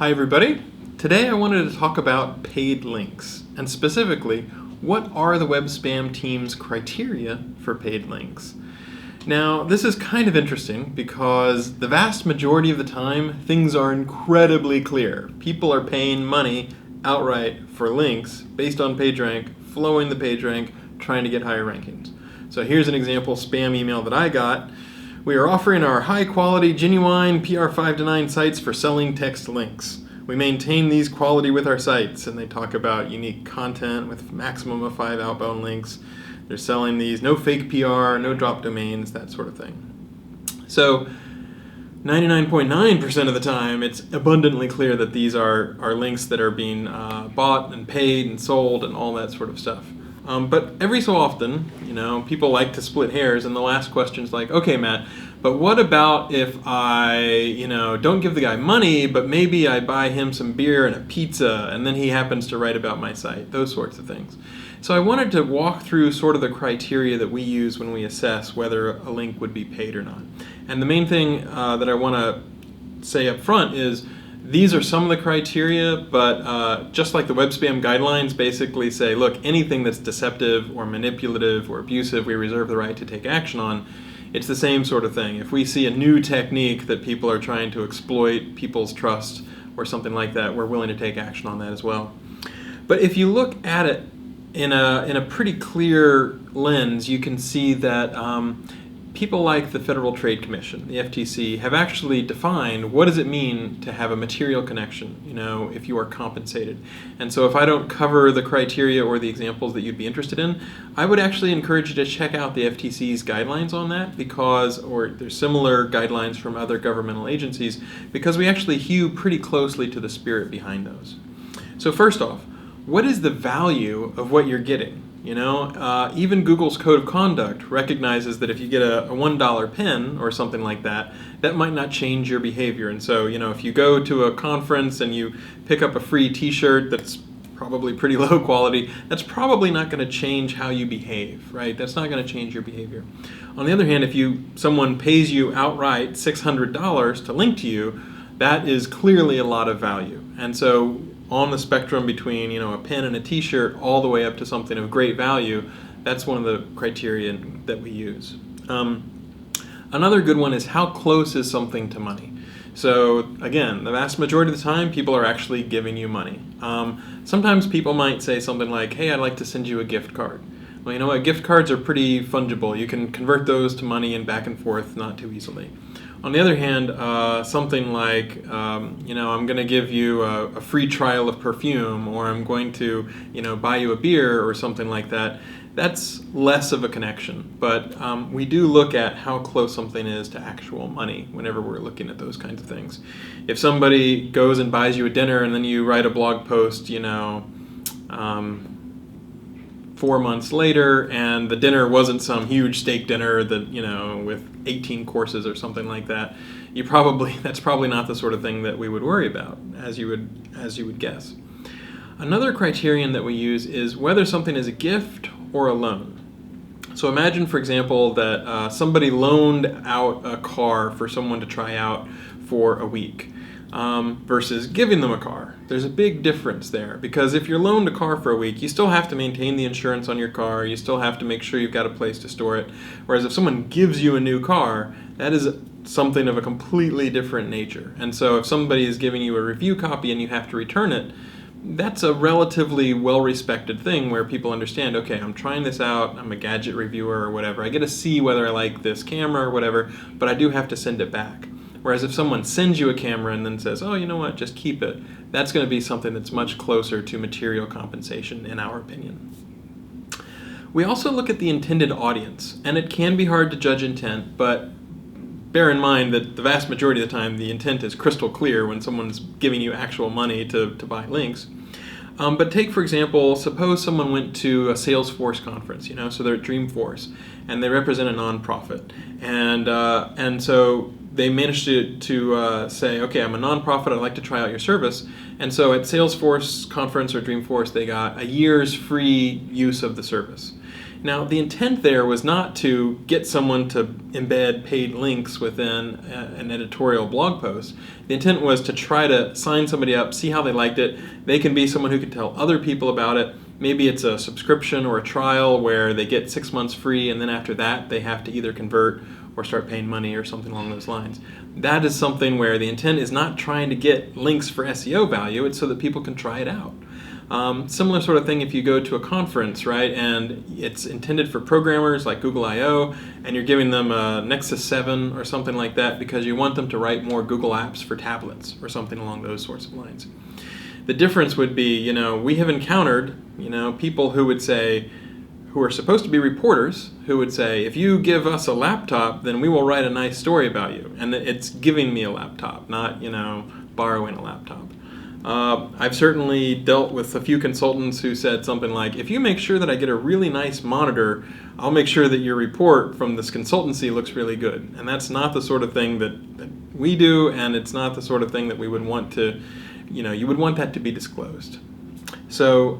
Hi everybody. Today I wanted to talk about paid links, and specifically, what are the web spam team's criteria for paid links? Now, this is kind of interesting because the vast majority of the time, things are incredibly clear. People are paying money outright for links based on PageRank, flowing the PageRank, trying to get higher rankings. So here's an example spam email that I got. We are offering our high-quality, genuine PR 5 to 9 sites for selling text links. We maintain these quality with our sites, and they talk about unique content with maximum of 5 outbound links. They're selling these, no fake PR, no drop domains, that sort of thing. So 99.9% of the time, it's abundantly clear that these are links that are being bought and paid and sold and all that sort of stuff. But every so often, people like to split hairs, and the last question is like, okay, Matt, but what about if I, don't give the guy money, but maybe I buy him some beer and a pizza, and then he happens to write about my site, those sorts of things. So I wanted to walk through sort of the criteria that we use when we assess whether a link would be paid or not. And the main thing that I want to say up front is these are some of the criteria, but just like the web spam guidelines basically say, look, anything that's deceptive or manipulative or abusive, we reserve the right to take action on. It's the same sort of thing. If we see a new technique that people are trying to exploit people's trust or something like that, we're willing to take action on that as well. But if you look at it in a pretty clear lens, you can see that people like the Federal Trade Commission, the FTC, have actually defined what does it mean to have a material connection, if you are compensated. And so if I don't cover the criteria or the examples that you'd be interested in, I would actually encourage you to check out the FTC's guidelines on that or there's similar guidelines from other governmental agencies, because we actually hew pretty closely to the spirit behind those. So first off, what is the value of what you're getting? Even Google's Code of Conduct recognizes that if you get a $1 pen or something like that, that might not change your behavior. And so, if you go to a conference and you pick up a free t-shirt that's probably pretty low quality, that's probably not going to change how you behave, right? That's not going to change your behavior. On the other hand, if someone pays you outright $600 to link to you, that is clearly a lot of value. And so on the spectrum between a pen and a t-shirt all the way up to something of great value, that's one of the criteria that we use. Another good one is how close is something to money. So again, the vast majority of the time people are actually giving you money. Sometimes people might say something like, hey, I'd like to send you a gift card. Well, gift cards are pretty fungible. You can convert those to money and back and forth not too easily. On the other hand, something like, I'm going to give you a free trial of perfume, or I'm going to, buy you a beer or something like that, that's less of a connection. But we do look at how close something is to actual money whenever we're looking at those kinds of things. If somebody goes and buys you a dinner and then you write a blog post, 4 months later, and the dinner wasn't some huge steak dinner that with 18 courses or something like that, that's probably not the sort of thing that we would worry about, as you would guess. Another criterion that we use is whether something is a gift or a loan. So imagine, for example, that somebody loaned out a car for someone to try out for a week. Versus giving them a car. There's a big difference there, because if you're loaned a car for a week, you still have to maintain the insurance on your car, you still have to make sure you've got a place to store it, whereas if someone gives you a new car, that is something of a completely different nature. And so if somebody is giving you a review copy and you have to return it, that's a relatively well-respected thing where people understand, okay, I'm trying this out, I'm a gadget reviewer or whatever, I get to see whether I like this camera or whatever, but I do have to send it back. Whereas if someone sends you a camera and then says, oh, you know what, just keep it, that's going to be something that's much closer to material compensation, in our opinion. We also look at the intended audience, and it can be hard to judge intent, but bear in mind that the vast majority of the time the intent is crystal clear when someone's giving you actual money to buy links. But take, for example, suppose someone went to a Salesforce conference, so they're at Dreamforce, and they represent a nonprofit. And so they managed to say, okay, I'm a nonprofit, I'd like to try out your service. And so at Salesforce conference or Dreamforce, they got a year's free use of the service. Now, the intent there was not to get someone to embed paid links within an editorial blog post. The intent was to try to sign somebody up, see how they liked it. They can be someone who can tell other people about it. Maybe it's a subscription or a trial where they get 6 months free, and then after that they have to either convert or start paying money or something along those lines. That is something where the intent is not trying to get links for SEO value, it's so that people can try it out. Similar sort of thing if you go to a conference, right, and it's intended for programmers like Google I/O, and you're giving them a Nexus 7 or something like that because you want them to write more Google apps for tablets or something along those sorts of lines. The difference would be, we have encountered, people who would say, who are supposed to be reporters, who would say, if you give us a laptop, then we will write a nice story about you. And it's giving me a laptop, not, borrowing a laptop. I've certainly dealt with a few consultants who said something like, if you make sure that I get a really nice monitor, I'll make sure that your report from this consultancy looks really good. And that's not the sort of thing that we do, and it's not the sort of thing that we would want to, you would want that to be disclosed. So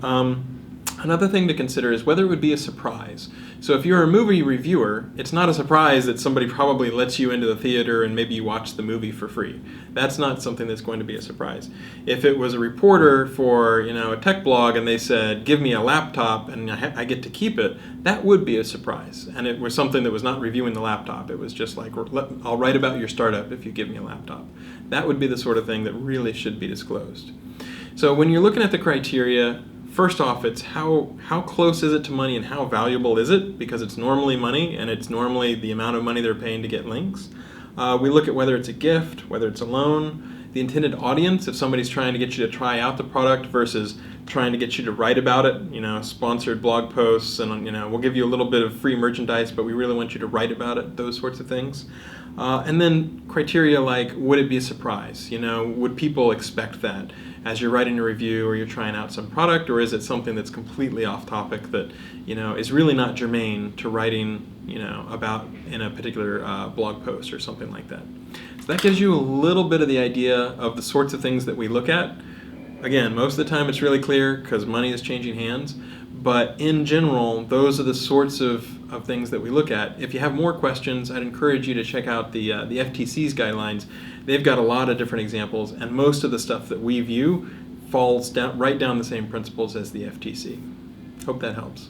another thing to consider is whether it would be a surprise. So if you're a movie reviewer, it's not a surprise that somebody probably lets you into the theater and maybe you watch the movie for free. That's not something that's going to be a surprise. If it was a reporter for a tech blog and they said, give me a laptop and I get to keep it, that would be a surprise. And it was something that was not reviewing the laptop. It was just like, I'll write about your startup if you give me a laptop. That would be the sort of thing that really should be disclosed. So when you're looking at the criteria, first off, it's how close is it to money and how valuable is it? Because it's normally money and it's normally the amount of money they're paying to get links. We look at whether it's a gift, whether it's a loan, the intended audience, if somebody's trying to get you to try out the product versus trying to get you to write about it, sponsored blog posts, and we'll give you a little bit of free merchandise, but we really want you to write about it, those sorts of things. And then criteria like, would it be a surprise? Would people expect that as you're writing a review or you're trying out some product, or is it something that's completely off topic that, is really not germane to writing, about in a particular blog post or something like that. So that gives you a little bit of the idea of the sorts of things that we look at. Again, most of the time it's really clear because money is changing hands, but in general, those are the sorts of things that we look at. If you have more questions, I'd encourage you to check out the FTC's guidelines. They've got a lot of different examples, and most of the stuff that we view falls right down the same principles as the FTC. Hope that helps.